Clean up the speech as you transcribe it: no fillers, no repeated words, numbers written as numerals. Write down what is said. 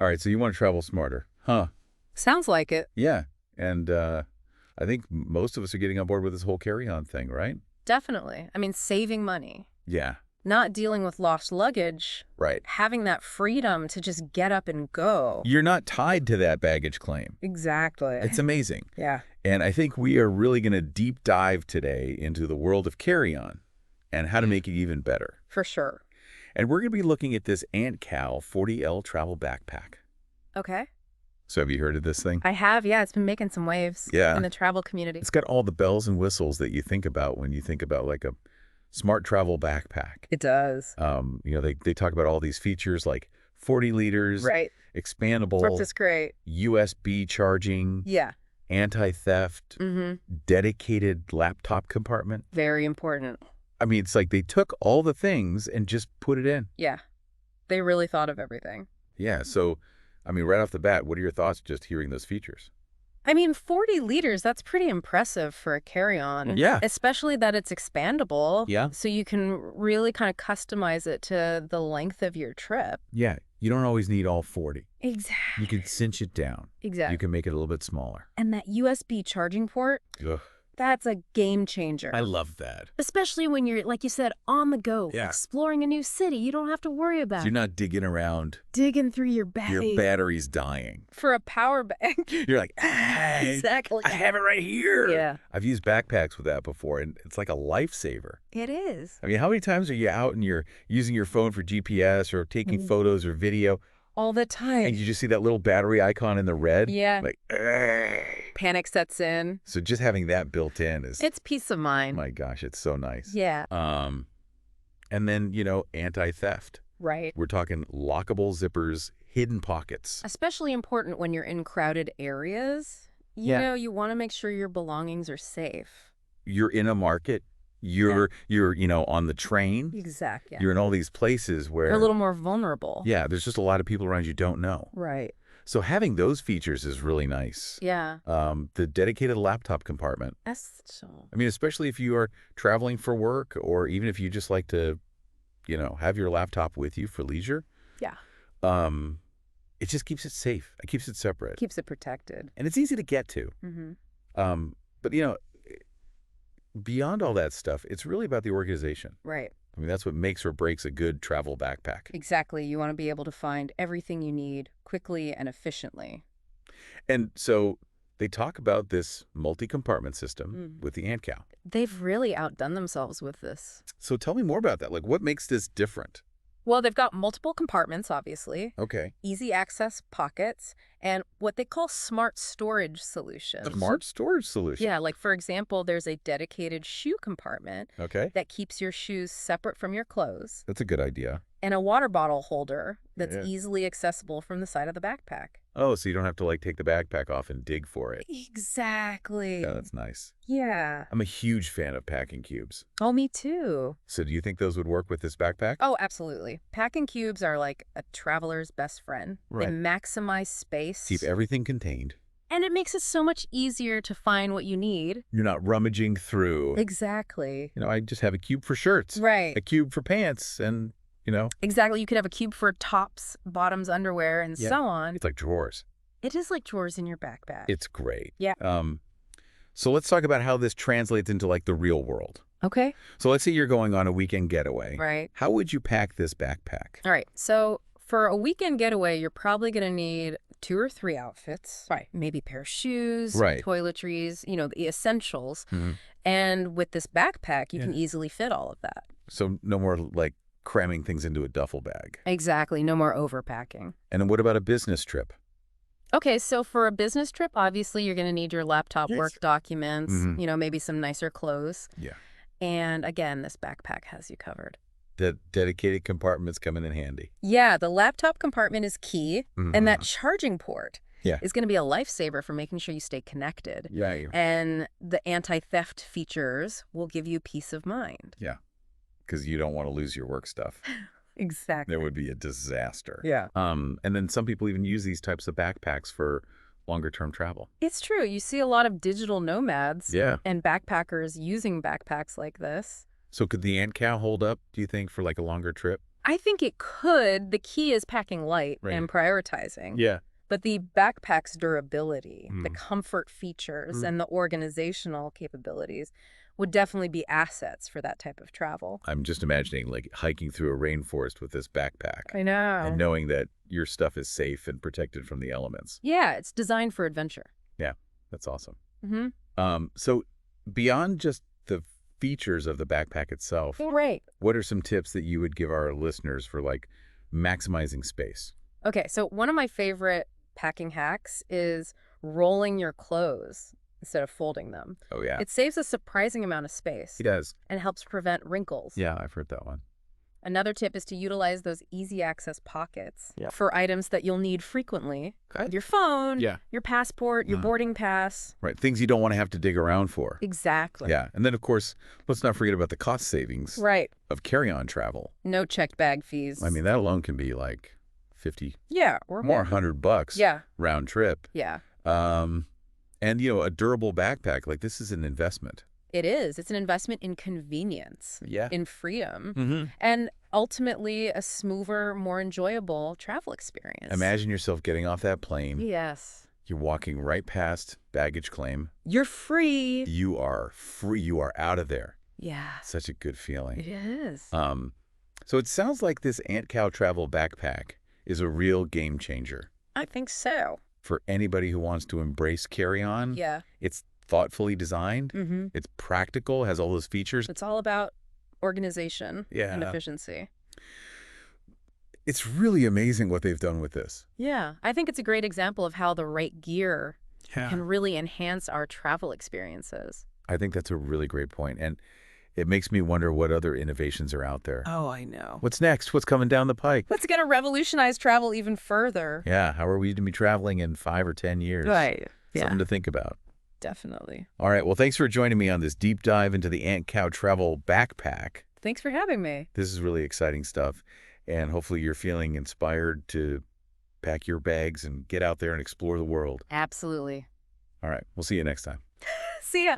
All right, so you want to travel smarter. Huh. Sounds like it. Yeah. And I think most of us are getting on board with this whole carry-on thing, right? Definitely. I mean, saving money, Yeah. not dealing with lost luggage, Right. having that freedom to just get up and go. You're not tied to that baggage claim. Exactly. It's amazing. Yeah. And I think we are really going to deep dive today into the world of carry-on and how to make it even better. For sure. And we're going to be looking at this Antcow 40L travel backpack. Okay. So have you heard of this thing? I have, yeah. It's been making some waves Yeah. in the travel community. It's got all the bells and whistles that you think about when you think about like a smart travel backpack. It does. They talk about all these features like 40 liters, Right. expandable, Which is great. USB charging, Yeah. anti-theft, dedicated laptop compartment. Very important. I mean, it's like they took all the things and just put it in. Yeah. They really thought of everything. Yeah. So, I mean, right off the bat, what are your thoughts just hearing those features? I mean, 40 liters, that's pretty impressive for a carry-on. Yeah. Especially that it's expandable. Yeah. So you can really kind of customize it to the length of your trip. Yeah. You don't always need all 40. Exactly. You can cinch it down. Exactly. You can make it a little bit smaller. And that USB charging port, Ugh. that's a game changer. I love that. Especially when you're, like you said, on the go, Yeah. exploring a new city. You don't have to worry So about you're not digging around. digging through your bag Your battery's dying. for a power bank. You're like, hey, Exactly. I have it right here. Yeah. I've used backpacks with that before, and it's like a lifesaver. It is. I mean, how many times are you out and you're using your phone for GPS or taking photos or video, All the time. and you just see that little battery icon in the red? Yeah. Like, "Ugh." Panic sets in. So just having that built in is, It's peace of mind. my gosh, it's so nice. Yeah. And then, anti-theft. Right. We're talking lockable zippers, hidden pockets. Especially important when you're in crowded areas. You know, you want to make sure your belongings are safe. You're in a market. You're on the train. Exactly. You're in all these places where You're a little more vulnerable. yeah, there's just a lot of people around you don't know. Right. So having those features is really nice. Yeah. The dedicated laptop compartment. Essential. I mean, especially if you are traveling for work or even if you just like to, have your laptop with you for leisure. Yeah. It just keeps it safe. It keeps it separate. Keeps it protected. And it's easy to get to. But, beyond all that stuff, it's really about the organization. Right. I mean, that's what makes or breaks a good travel backpack. Exactly. You want to be able to find everything you need quickly and efficiently. And so they talk about this multi-compartment system with the Antcow. They've really outdone themselves with this. So tell me more about that. Like, what makes this different? Well, they've got multiple compartments, obviously, Okay. easy access pockets, and what they call smart storage solutions. Smart storage solution. Yeah, like for example, there's a dedicated shoe compartment Okay. that keeps your shoes separate from your clothes, That's a good idea. and a water bottle holder that's Yeah. easily accessible from the side of the backpack. Oh, so you don't have to take the backpack off and dig for it. Exactly. Yeah, that's nice. Yeah. I'm a huge fan of packing cubes. Oh, me too. So do you think those would work with this backpack? Oh, absolutely. Packing cubes are like a traveler's best friend. Right. They maximize space. Keep everything contained. And it makes it so much easier to find what you need. You're not rummaging through. Exactly. I just have a cube for shirts. Right. A cube for pants and, Exactly. You could have a cube for tops, bottoms, underwear, and Yeah. so on. it's like drawers. It is like drawers in your backpack. It's great. Yeah. So let's talk about how this translates into the real world. Okay. So let's say you're going on a weekend getaway. Right. How would you pack this backpack? All right. So for a weekend getaway, you're probably going to need 2 or 3 outfits. Right. Maybe a pair of shoes, Right. toiletries, the essentials. Mhm. And with this backpack, you Yeah. can easily fit all of that. So no more cramming things into a duffel bag. Exactly. No more overpacking. And then what about a business trip? Okay, so for a business trip, obviously you're going to need your laptop, Yes. work documents, Mhm. maybe some nicer clothes. Yeah. And again, this backpack has you covered. The dedicated compartments come in handy. Yeah, the laptop compartment is key, and that charging port Yeah. is going to be a lifesaver for making sure you stay connected. Yeah. And the anti-theft features will give you peace of mind. Yeah. Because you don't want to lose your work stuff. Exactly. There would be a disaster. Yeah. And then some people even use these types of backpacks for longer-term travel. It's true. You see a lot of digital nomads Yeah. and backpackers using backpacks like this. So could the Antcow hold up, do you think, for a longer trip? I think it could. The key is packing light Right. and prioritizing. Yeah. But the backpack's durability, the Mm. comfort features, Mm. and the organizational capabilities would definitely be assets for that type of travel. I'm just imagining like hiking through a rainforest with this backpack I and know. knowing that your stuff is safe and protected from the elements. Yeah, it's designed for adventure. Yeah, that's awesome. Mm-hmm. So beyond just the features of the backpack itself, Right. what are some tips that you would give our listeners for like maximizing space? Okay, so one of my favorite packing hacks is rolling your clothes instead of folding them. Oh, yeah. It saves a surprising amount of space He does. and helps prevent wrinkles. Yeah, I've heard that one. Another tip is to utilize those easy access pockets Yeah. for items that you'll need frequently. Okay. Your phone, Yeah. your passport, your boarding pass. Right. Things you don't want to have to dig around for. Exactly. Yeah. And then, of course, let's not forget about the cost savings Right. of carry-on travel. No checked bag fees. I mean, that alone can be like 50 yeah, or more, more. $100 Yeah. round trip. Yeah. And, a durable backpack, like this is an investment. It is. It's an investment in convenience, Yeah. in freedom, Mm-hmm. and ultimately a smoother, more enjoyable travel experience. Imagine yourself getting off that plane. Yes. You're walking right past baggage claim. You're free. You are free. You are out of there. Yeah. Such a good feeling. It is. So it sounds like this Antcow travel backpack is a real game changer I think so. for anybody who wants to embrace carry-on. Yeah. It's thoughtfully designed. Mm-hmm. It's practical, has all those features. It's all about organization Yeah. and efficiency. It's really amazing what they've done with this. Yeah. I think it's a great example of how the right gear Yeah. can really enhance our travel experiences. I think that's a really great point. And it makes me wonder what other innovations are out there. Oh, I know. What's next? What's coming down the pike? What's going to revolutionize travel even further? Yeah. How are we to be traveling in 5 or 10 years? Right. Something to think about. Definitely. All right. Well, thanks for joining me on this deep dive into the Antcow travel backpack. Thanks for having me. This is really exciting stuff. And hopefully you're feeling inspired to pack your bags and get out there and explore the world. Absolutely. All right. We'll see you next time. See ya.